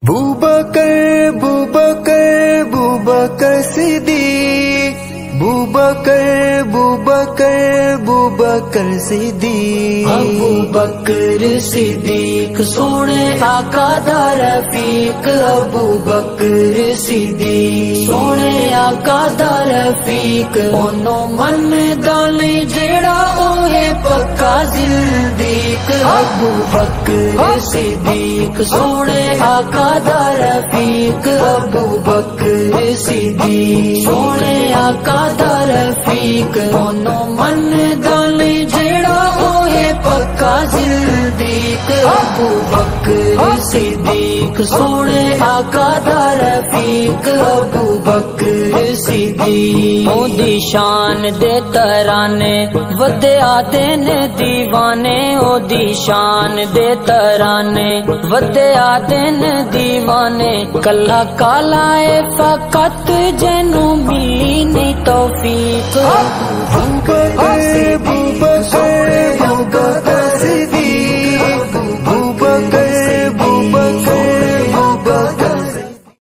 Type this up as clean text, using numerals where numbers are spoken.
بوبکر بوبکر بوبکر صدیق بوبکر بوبکر بوبکر صدیق ابوبکر صدیق سونے آقا دا رفیق ابوبکر صدیق سونے آقا دا رفیق اونوں من دانے جیڑا اوہے پکا زندیق ابوبکر صدیق سونے آقا دا رفیق ابوبکر صدیق سونے آقا دا رفیق اونوں من دانے جیڑا اوہے پکا زندیق ابوبکر صدیق سونے آقا دا رفیق ابوبکر صدیق او دی شان دے ترانے ودیا دین دیوانے او دی شان دے ترانے ودیا دین دیوانے کلا کالا اے فقط جنوں ملی نہیں توفیق